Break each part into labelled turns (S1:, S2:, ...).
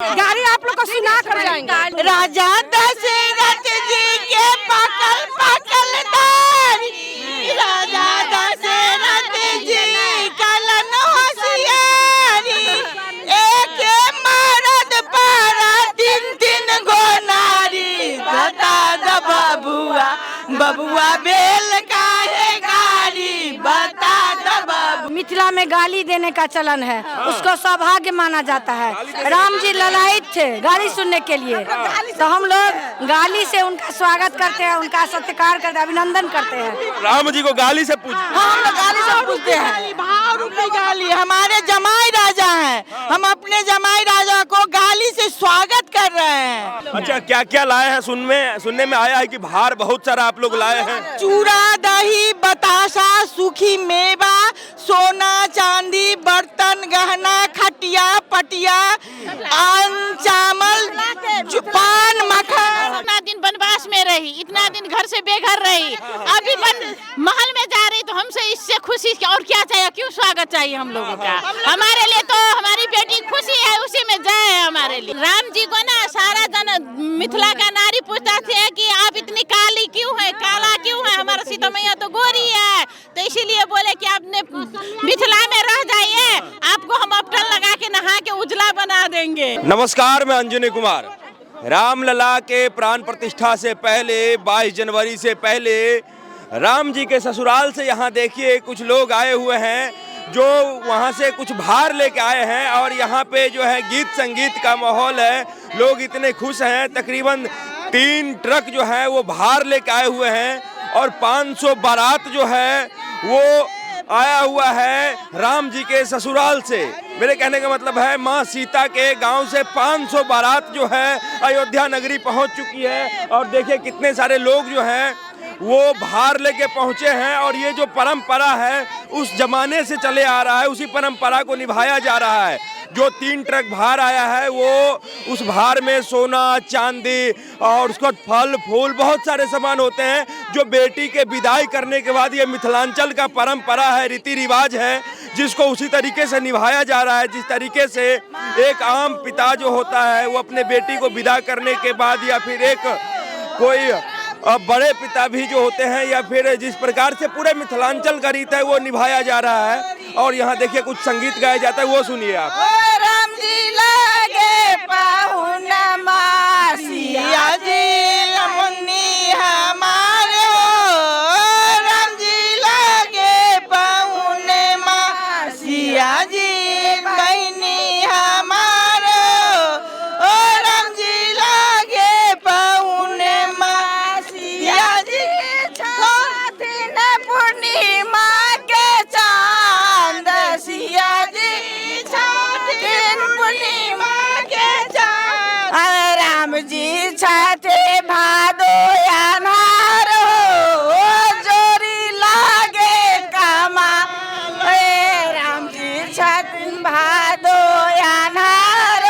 S1: गाड़ी आप लोग को सुना कर जाएंगे।
S2: राजा दशरथ जी के पकल पकल दारी, राजा दशरथ जी कलन होशियारी, एक मर्द पर तीन तीन गो नारी, बता द बबुआ बबुआ बेल काहे गाड़ी, बता द बबुआ।
S1: मिथिला में गाली देने का चलन है, उसको सौभाग्य माना जाता है। राम जी ललायित थे गाली सुनने के लिए, तो हम लोग गाली से उनका स्वागत करते हैं, उनका सत्कार करते हैं, अभिनंदन करते हैं।
S3: राम जी को गाली से पूछ,
S2: हम लोग गाली से पूछते हैं। भाव रूपी गाली, हमारे जमाई राजा हैं, हम अपने जमाई राजा को गाली से स्वागत कर रहे हैं।
S3: अच्छा क्या क्या लाए हैं? सुनने में आया है कि भार बहुत सारा आप लोग लाए हैं।
S2: चूड़ा दही बतासा सूखी मेवा, सोना चांदी बर्तन गहना खटिया पटिया अन्न चावल पान मक्खन।
S4: इतना दिन वनवास में रही, इतना दिन घर से बेघर रही, अभी महल में जा रही, तो हमसे इससे खुशी और क्या चाहिए? क्यों स्वागत चाहिए हम लोगों का? हमारे लिए तो हमारी बेटी खुशी है, उसी में जय है हमारे लिए। राम जी को ना सारा जन मिथिला का नारी पूछता थे कि आप इतनी काली क्यों है, काला क्यों है? हमारा सीता मैया तो गोरी है, तो इसीलिए बोले कि आपने मिथिला में रह जाइए, आपको हम अपटन लगा के नहा के उजला बना देंगे।
S3: नमस्कार, मैं अंजनी कुमार। रामलला के प्राण प्रतिष्ठा से पहले 22 जनवरी से पहले राम जी के ससुराल से यहाँ देखिए कुछ लोग आए हुए हैं जो वहाँ से कुछ भार लेके आए हैं, और यहाँ पे जो है गीत संगीत का माहौल है। लोग इतने खुश हैं, तकरीबन 3 ट्रक जो है वो भार लेके आए हुए हैं, और 500 बारात जो है वो आया हुआ है राम जी के ससुराल से। मेरे कहने का मतलब है माँ सीता के गांव से 500 बारात जो है अयोध्या नगरी पहुंच चुकी है, और देखिए कितने सारे लोग जो हैं वो भार लेके पहुंचे हैं। और ये जो परंपरा है उस जमाने से चले आ रहा है, उसी परंपरा को निभाया जा रहा है। जो 3 ट्रक भार आया है वो उस भार में सोना चांदी और उसका फल फूल बहुत सारे सामान होते हैं, जो बेटी के विदाई करने के बाद ये मिथिलांचल का परंपरा है, रीति रिवाज है, जिसको उसी तरीके से निभाया जा रहा है। जिस तरीके से एक आम पिता जो होता है वो अपने बेटी को विदा करने के बाद, या फिर एक कोई बड़े पिता भी जो होते हैं, या फिर जिस प्रकार से पूरे मिथिलांचल का रीत है वो निभाया जा रहा है। और यहाँ देखिए कुछ संगीत गाया जाता है, वो सुनिए आप।
S2: राम जी लगे पाहुनमा सिया जी मुन्नी हमारे, राम जी लगे पाहुनमा सिया जी बहनी हमारे, राम जी लगे पाहुनमा सिया जी पूर्णिमा के चांद, सिया जी पूर्णिमा के चांद, राम जी छठे भादो अनार, जोरी लागे कमा, राम जी छठ भादो अनार,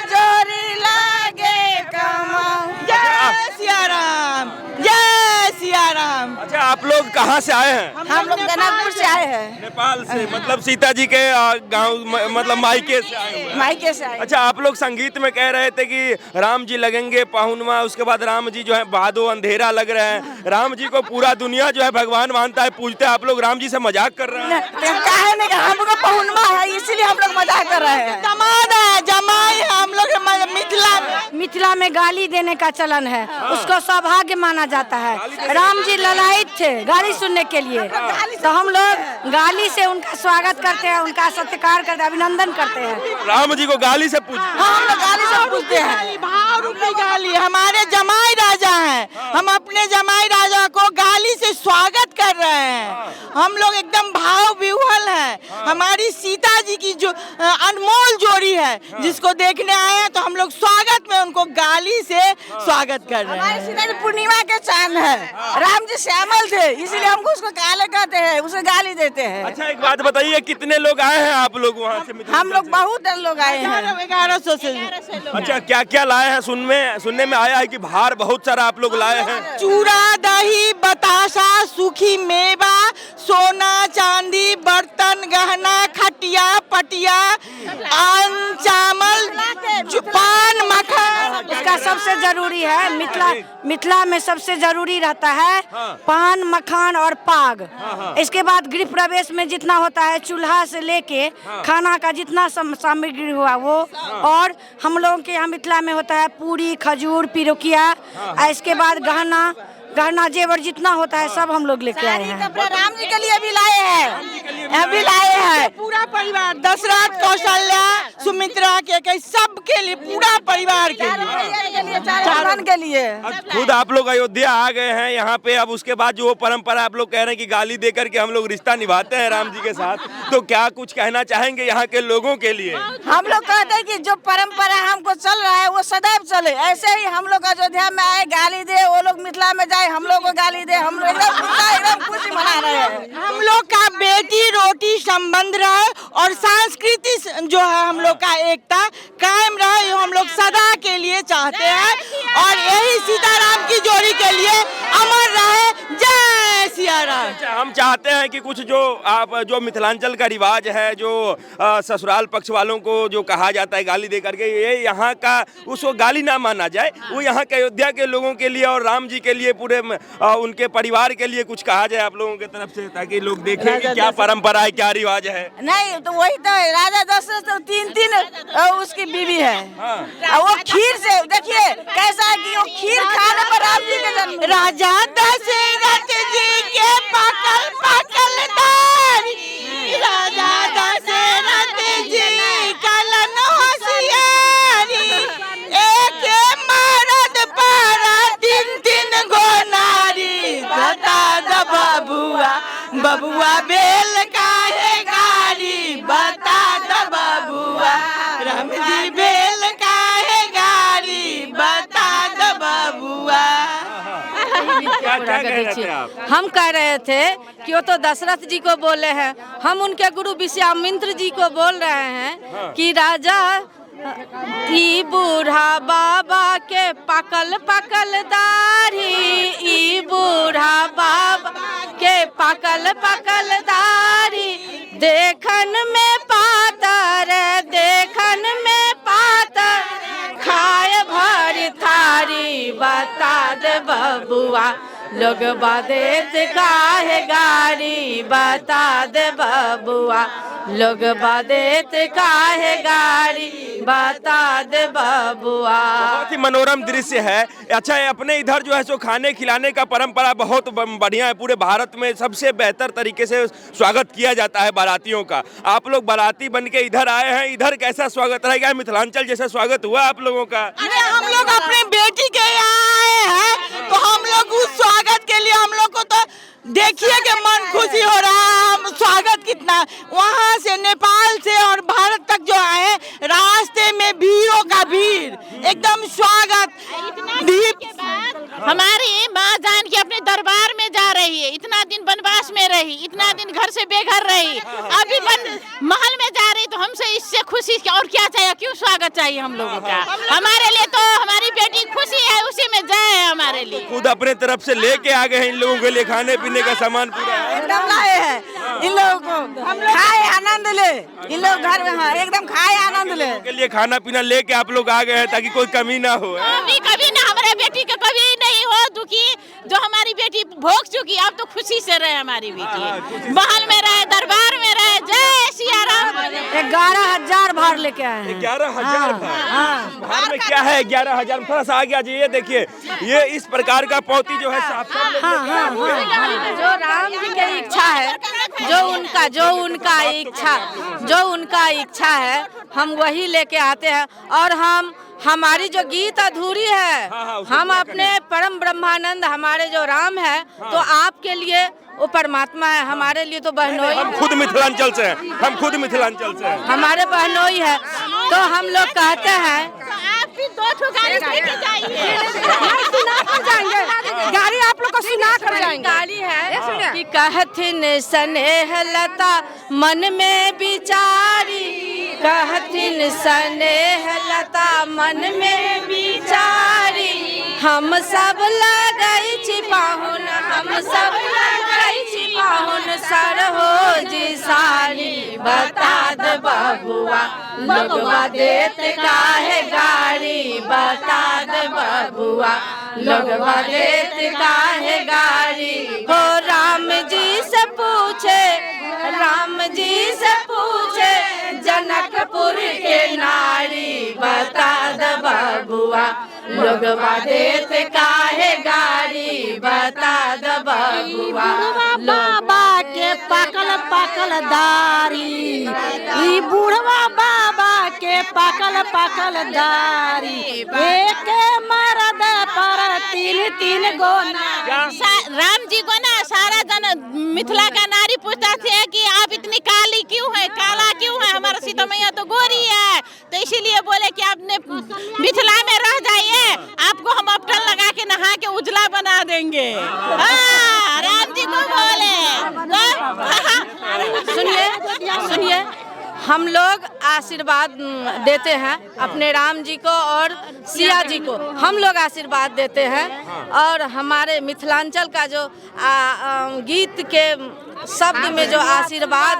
S2: जोरी लागे कमा। जय सिया राम, जय सिया राम।
S3: अच्छा आप लोग कहाँ से आए हैं?
S2: हम लोग जनकपुर से आए हैं।
S3: नेपाल से, मतलब सीता जी के गांव, मतलब मायके से आए हुए हैं।
S2: मायके से आए।
S3: अच्छा आप लोग संगीत में कह रहे थे कि राम जी लगेंगे पाहुनमा, उसके बाद राम जी जो है भादो अंधेरा लग रहे हैं। राम जी को पूरा दुनिया जो है भगवान मानता है, पूजते हैं, आप लोग राम जी से मजाक कर रहे हैं।
S2: काहे नहीं, हम लोग का पाहुनमा है इसलिए हम लोग मजाक कर रहे हैं। दमाद है, जमाई है, हम लोग
S1: मिथिला में गाली देने का चलन है, उसको सौभाग्य माना जाता है। राम जी ललायित थे गाली सुनने के लिए, तो हम लोग गाली से उनका स्वागत करते हैं, उनका सत्कार करते हैं, अभिनंदन करते हैं।
S3: राम जी को गाली से पूछ,
S2: हम लोग गाली से पूछते हैं। भाव रूपी गाली, हमारे जमाई राजा हैं, हम अपने जमाई राजा को गाली से स्वागत कर रहे हैं। हम लोग एकदम भाव विह्वल हैं। हमारी सीता जी की जो अनमोल जोड़ी है, जिसको देखने आए हैं, तो हम लोग स्वागत में उनको गाली से स्वागत कर रहे हैं। हमारी सीता जी पूर्णिमा के चांद है, राम जी श्यामल थे, इसलिए हमको उसको काले कहते हैं, उसे गाली देते हैं।
S3: अच्छा एक बात बताइए, कितने लोग आए हैं आप लोग वहाँ से?
S2: हम लोग बहुत लोग आए हैं, 1100 से।
S3: अच्छा क्या क्या लाए हैं? सुनने में आया है कि भार बहुत सारा आप लोग लाए हैं।
S2: चूड़ा दही बतासा सूखी मेवा, सोना चांदी बर्तन गहना खटिया पटिया अन्न चावल
S1: सबसे जरूरी है, मिथिला में सबसे जरूरी रहता है पान, मखान और पाग। इसके बाद गृह प्रवेश में जितना होता है, चूल्हा से लेके खाना का जितना सामग्री हुआ वो, और हम लोगों के यहाँ मिथिला में होता है पूरी, खजूर, पिरुकिया, इसके बाद गहना जेवर जितना होता है सब हम लोग लेके आए हैं।
S2: राम जी के लिए भी लाए हैं, पूरा परिवार, दशरथ, कौशल्या, सुमित्रा के सबके लिए, पूरा परिवार के लिए, चारण के लिए।
S3: खुद आप लोग अयोध्या आ गए हैं यहाँ पे, अब उसके बाद जो वो परंपरा आप लोग कह रहे हैं कि गाली दे करके हम लोग रिश्ता निभाते हैं राम जी के साथ, तो क्या कुछ कहना चाहेंगे यहाँ के लोगों के लिए?
S2: हम लोग कहते हैं कि जो परंपरा हमको चल रहा है वो सदैव चले, ऐसे ही हम लोग अयोध्या में आए, गाली दे, वो लोग मिथिला में जाए, हम लोग को गाली दे, हम लोग एकदम खुशी मना रहे हैं। हम लोग का बेटी रोटी संबंध रहे और संस्कृति जो है हम लोग का एकता कायम रहे, हम लोग सदा के लिए चाहते हैं, और यही सीताराम की जोड़ी के लिए अमर रहे। जय सिया राम।
S3: हम चाहते हैं कि कुछ जो मिथिलांचल का रिवाज है, जो ससुराल पक्ष वालों को जो कहा जाता है गाली दे करके, ये यहाँ का उसको गाली ना माना जाए, वो यहाँ के अयोध्या के लोगों के लिए और राम जी के लिए, पूरे उनके परिवार के लिए कुछ कहा जाए आप लोगों की तरफ से, ताकि लोग देखें कि क्या परंपरा है, क्या रिवाज है।
S2: नहीं तो वही तो राजा दशरथ तो तीन उसकी बीवी है, वो खीर से देखिए कैसा है कि वो खीर खाने पर राम जी के जन्म। राजा दशरथ जी के पकल दारी, राजा दशरथ जी कलन होशियारी, एक मर्द पर तीन गो नारी, बता द बबुआ बेल काहे गाड़ी, बता द बबुआ राम जी बेल काहे गाड़ी, बता द बबुआ।
S3: क्या कह रहे थे आप?
S1: हम कह रहे थे कि वो तो दशरथ जी को बोले हैं, हम उनके गुरु विश्वामित्र जी को बोल रहे हैं कि राजा ई बूढ़ा बाबा के पकल दाढ़ी, ई बूढ़ा बाबा के पकल दाढ़ी, देखन में पातर, खाए भरी थारी, बता दे बबुआ लोग बादेत काहे गाड़ी, बता दे बबुआ लोग बादेत काहे गाड़ी, बता दे बबुआ।
S3: बहुत ही मनोरम दृश्य है। अच्छा है, अपने इधर जो है सो खाने खिलाने का परंपरा बहुत बढ़िया है, पूरे भारत में सबसे बेहतर तरीके से स्वागत किया जाता है बारातियों का। आप लोग बाराती बन के इधर आए हैं, इधर कैसा स्वागत रहेगा? मिथिलांचल जैसा स्वागत हुआ आप लोगों का?
S2: अरे हम लोग अपने बेटी के यहाँ आए हैं, तो हम लोग उस स्वागत के लिए हम लोग को तो देखिए कि मन खुशी हो रहा है। हम स्वागत कितना वहाँ से नेपाल से और भारत तक जो आए, रास्ते में भीड़ों का भीड़, एकदम स्वागत।
S4: हमारी माँ जानकी अपने दरबार में जा रही है, इतना दिन वनवास में रही, इतना दिन घर से बेघर रही, अभी महल में जा रही, तो हमसे इससे खुशी और क्या चाहिए? क्यों स्वागत चाहिए हम लोगों का? हमारे लिए तो हमारी बेटी खुशी है, उसी में जय है हमारे लिए।
S3: खुद अपने तरफ से लेके आ गए हैं इन लोगों के लिए खाने पीने का सामान पूरा
S2: एकदम लाए हैं इन लोगों को, खाए आनंद ले, इन लोग घर में एकदम खाए आनंद ले
S3: के लिए खाना पीना लेके आप लोग आ गए हैं, ताकि कोई कमी ना हो।
S4: कभी ना हमारे बेटी का कभी नहीं हो दुखी, जो हमारी बेटी भोग चुकी, अब तो खुशी से रहे हमारी बेटी, महल में रहे, दरबार में रहे। जय सिया राम।
S1: 11,000 भार लेके आए हैं।
S3: 11,000 भार में क्या है? 11,000 थोड़ा सा आ गया जी, ये देखिए, ये इस प्रकार का पौती जो है
S1: जो राम जी की इच्छा है, जो उनका इच्छा है, हम वही लेके आते हैं। और हमारी जो गीत अधूरी है, हम अपने परम ब्रह्मानंद हमारे जो राम है, तो आपके लिए वो परमात्मा है, हमारे लिए तो बहनोई।
S3: हम खुद मिथिलांचल से हैं, हम खुद मिथिलांचल से हैं,
S1: हमारे बहनोई है। तो हम लोग कहते हैं
S4: आप भी 2 गाड़ी लेके जाइए,
S1: गाड़ी आप लोग को सुना कर जाएंगे। गाड़ी है कि कहथिन स्नेह लता मन में बिचारी, कहथिन स्नेह लता मन में बिचारी, हम सब लगई छिपाहुन, हम सब लगई छिपाहुन, सरहो जी सारी, बता दे बबुआ लोगवा देत काहे गाड़ी, बता दे बबुआ। बबुआ लोगवा देत काहे गारी। हो राम जी से पूछे, राम जी से पूछे जनकपुर के नारी, बता द बबुआ लोगवा देत काहे गारी, बता द बबुआ
S5: बाबा के पाकल पाकल दारी, ई बूढ़वा बाबा के पाकल पाकल दारी, एक मर्द पर तीन तीन गो
S4: राम जी को ना सारा जन मिथिला का नारी पूछता थे कि आप इतनी काली क्यों है, काला क्यों है, हमारा सीता मैया तो गोरी है, तो इसीलिए बोले कि आपने मिथिला में रह जाइए, आपको हम अपटन लगा के नहा के उजला बना देंगे। राम जी को बोले।
S1: सुनिए सुनिए, हम लोग आशीर्वाद देते हैं अपने राम जी को और सिया जी को, हम लोग आशीर्वाद देते हैं। और हमारे मिथिलांचल का जो गीत के शब्द में जो आशीर्वाद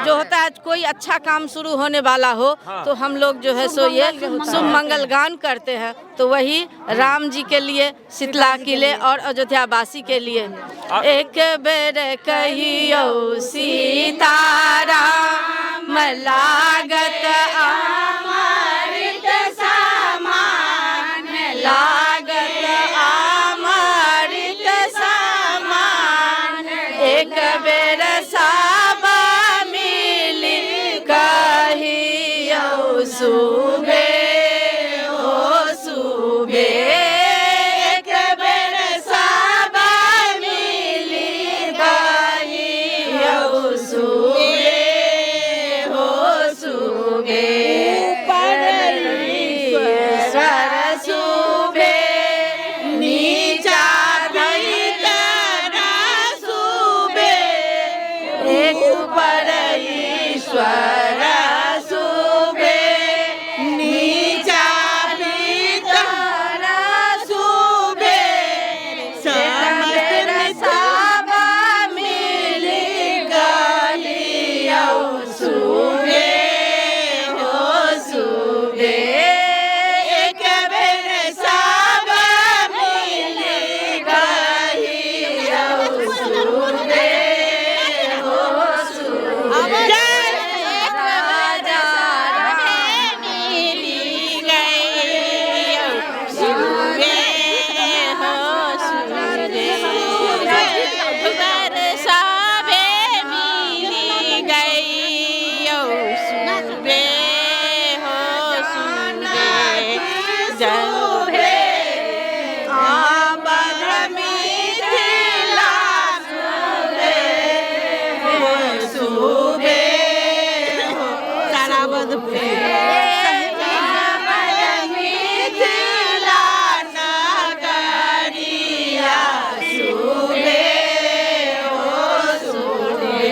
S1: जो होता है, कोई अच्छा काम शुरू होने वाला हो तो हम लोग जो है सो ये शुभ मंगल गान करते हैं। तो वही राम जी के लिए, शीतला किले और अयोध्या वासी के लिए एक बेर कहियो सीताराम लागत अमृत समान, लागत अमृत समान, एक बेर सब मिली कहियो सुबे हो सुबे, एक बेर सब मिली कहियो सुबे हो सुबे, ईश्वर सुबे नीचा भीतर सुबे, एक पर ईश्वर सुबे नीचा भीतर सुबे, समस्त सब मिली गलियो सुबे हो सुबे, एक बेर सब मिली गलियो सुबे हो सुबे, राजा
S4: मिली गई सुबे हो सुबे, सबे मिली गई सुबे हो सुबे,
S1: सुबे आबद मिथिला सुबे हो सुबे हो साराबद मिथिला नगरिया सुबे हो सुबे,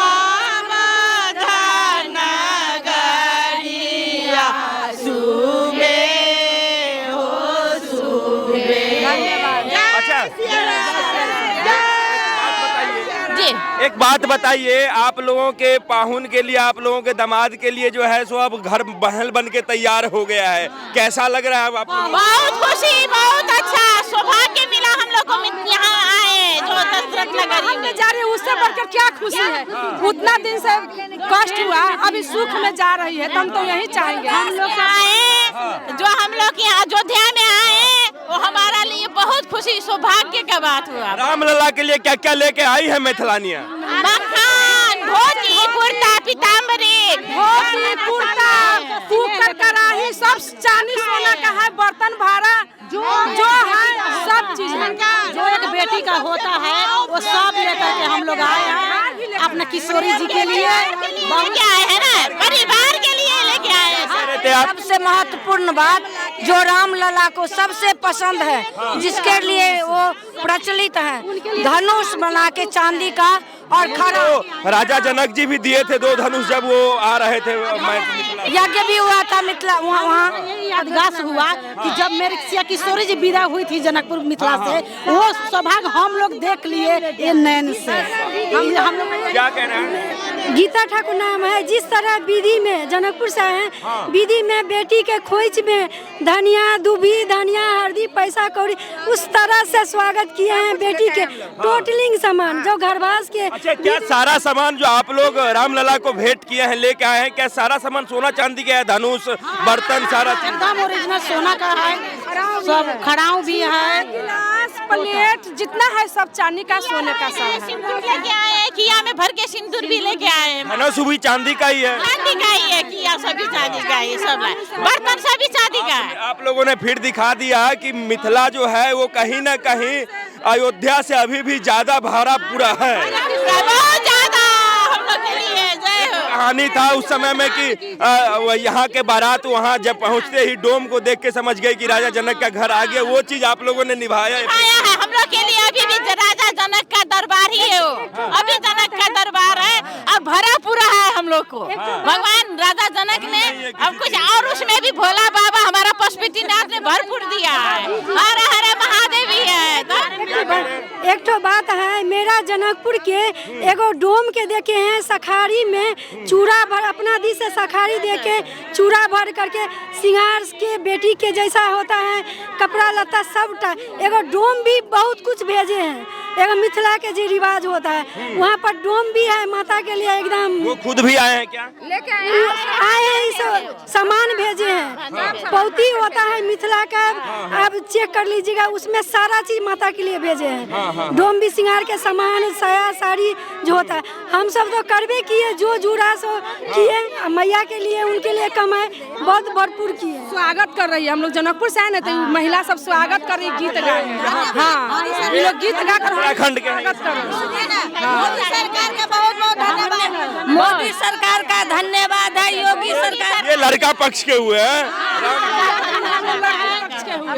S1: आबद नगरिया सुबे हो सुबे।
S3: अच्छा,
S4: जी
S3: एक बात बताइए, आप लोगों के पाहुन के लिए, आप लोगों के दामाद के लिए जो है सो अब घर महल बन के तैयार हो गया है, कैसा लग रहा है अब आपको?
S4: बहुत खुशी, बहुत अच्छा सौभाग्य मिला हम लोग को, यहाँ आए जो दशरथ नगरी में।
S5: जा रही है, उससे बढ़कर क्या खुशी है। उतना दिन से कष्ट हुआ, अभी सुख में जा रही है, तो हम तो यही चाहेंगे।
S4: हम लोग आए, जो हम लोग यहाँ अयोध्या में आए, वो हमारा लिए बहुत खुशी सौभाग्य का बात हुआ।
S3: रामलला के लिए क्या क्या लेके आई है मिथिलानिया?
S4: मखान, धोती, कुर्ता, पीताम्बरी,
S5: धोती, कुर्ता, कुकर, कढ़ाई, सब चांदी सोना का है, बर्तन भाड़ा जो है सब चीज है। जो एक बेटी का होता है वो सब लेकर के हम लोग आए हैं अपने किशोरी जी के लिए,
S4: लेके आए हैं ना, परिवार के लिए लेके आए हैं।
S1: सबसे महत्वपूर्ण बात जो रामलला को सबसे पसंद है, जिसके लिए वो प्रचलित है, धनुष बना के चांदी का और खड़ा
S3: तो राजा जनक जी भी दिए थे 2 धनुष जब वो आ रहे थे
S1: यज्ञ भी हुआ था मिथिला वहाँ
S5: यादगार हुआ कि जब मेरी सिया किशोरी जी विदा हुई थी जनकपुर मिथिला से, वो सौभाग्य हम लोग देख लिए ये नैन से। हम लोग
S3: क्या कह रहे हैं?
S1: गीता ठाकुर नाम है। जिस तरह विधि में जनकपुर से आए हैं, विधि में बेटी के खोइच में धनिया दूबी धनिया हल्दी पैसा कौड़ी उस तरह से स्वागत किए हैं बेटी के। टोटलिंग सामान जो घरवास के।
S3: अच्छा, क्या सारा सामान जो आप लोग रामलला को भेंट किए हैं लेके आए हैं, क्या सारा सामान सोना चांदी का है? धनुष बर्तन सारा चीज
S5: एकदम ओरिजिनल सोना का है, सब खड़ाऊ भी है,
S1: गिलास प्लेट जितना है सब चांदी का सोने का सब।
S4: सिंदूर लेके आए हैं, किया में भर के सिंदूर भी लेके आए हैं।
S3: धनुष भी चांदी का ही है,
S4: चांदी का ही है, किया सभी चांदी का ही, सब बर्तन सभी चांदी का है।
S3: आप लोगों ने फिर दिखा दिया कि मिथिला जो है वो कहीं ना कहीं अयोध्या से अभी भी ज्यादा भरा पूरा है।
S4: बहुत ज्यादा हम लोग के लिए जय हो।
S3: कहानी था उस समय में कि यहाँ के बारात वहाँ जब पहुँचते ही डोम को देख के समझ गए कि राजा जनक का घर आ गया। वो चीज आप लोगों ने निभाया है।
S4: आया है हम लोग के लिए अभी भी राजा जनक का दरबार ही है वो, अभी जनक का दरबार है और भरा पूरा है हम लोग को। भगवान राजा जनक ने अब कुछ और उसमें भी भोला बाबा हमारा पशुपतिनाथ ने भरपूर दिया है। हर हर महादेव ही है। तो
S1: एक तो बात है, मेरा जनकपुर के एगो डोम के देखे हैं सखारी में चूड़ा भर अपना दी से सखारी दे के चूड़ा भर करके सिंगार के बेटी के जैसा होता है कपड़ा लता सबटा। एगो डोम भी बहुत कुछ भेजे हैं। एगो मिथिला के जो रिवाज होता है वहाँ पर डोम भी है माता के लिए एकदम।
S3: वो खुद भी आए हैं क्या?
S1: आए हैं इस सामान भेजे हैं। पौती होता है मिथिला का, आप चेक कर लीजिएगा उसमें सारा चीज माता के लिए भेजे हैं। डोम भी सिंगार के सामान साया साड़ी जो होता है हम सब तो करबे किए, जो जुड़ा सो किए मैया के लिए उनके लिए कमाए बहुत भरपूर किए।
S5: स्वागत कर रही है। हम लोग जनकपुर से आए ना तो महिला सब स्वागत कर रही, गीत गा रही है। हाँ, ये लोग गीत गा कर
S3: उत्तराखंड के
S5: स्वागत कर रही है।
S2: मोदी सरकार का बहुत बहुत धन्यवाद।
S1: मोदी सरकार का धन्यवाद है। योगी सरकार
S3: ये लड़का पक्ष के हुए हैं।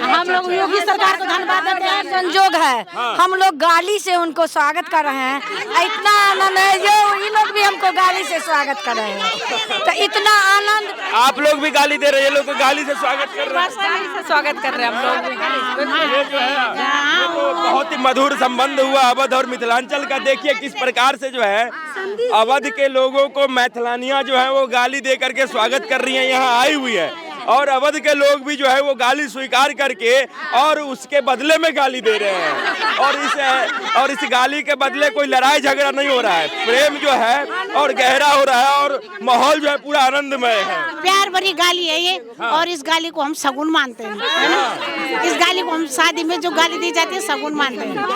S5: हम लोग योगी सरकार को धन्यवाद देते हैं।
S1: संजोग है हम लोग गाली से उनको स्वागत कर रहे हैं। इतना आनंद है जो ये लोग भी हमको गाली से स्वागत कर रहे हैं। तो इतना आनंद
S3: आप लोग भी गाली दे रहे हैं, ये लोग तो गाली से स्वागत कर रहे हैं।
S5: स्वागत कर रहे हैं हम लोग।
S3: ये जो है ये तो बहुत ही मधुर संबंध हुआ अवध और मिथिलांचल का। देखिए किस प्रकार से जो है अवध के लोगों को मैथिलानियां जो है वो गाली दे करके स्वागत कर रही हैं, यहाँ आई हुई है। और अवध के लोग भी जो है वो गाली स्वीकार करके और उसके बदले में गाली दे रहे हैं। और इस गाली के बदले कोई लड़ाई झगड़ा नहीं हो रहा है, प्रेम जो है और गहरा हो रहा है और माहौल जो है पूरा आनंदमय है।
S4: प्यार भरी गाली है ये। और इस गाली को हम सगुन मानते हैं, है ना? इस गाली को हम शादी में जो गाली दी जाती है सगुन मानते हैं।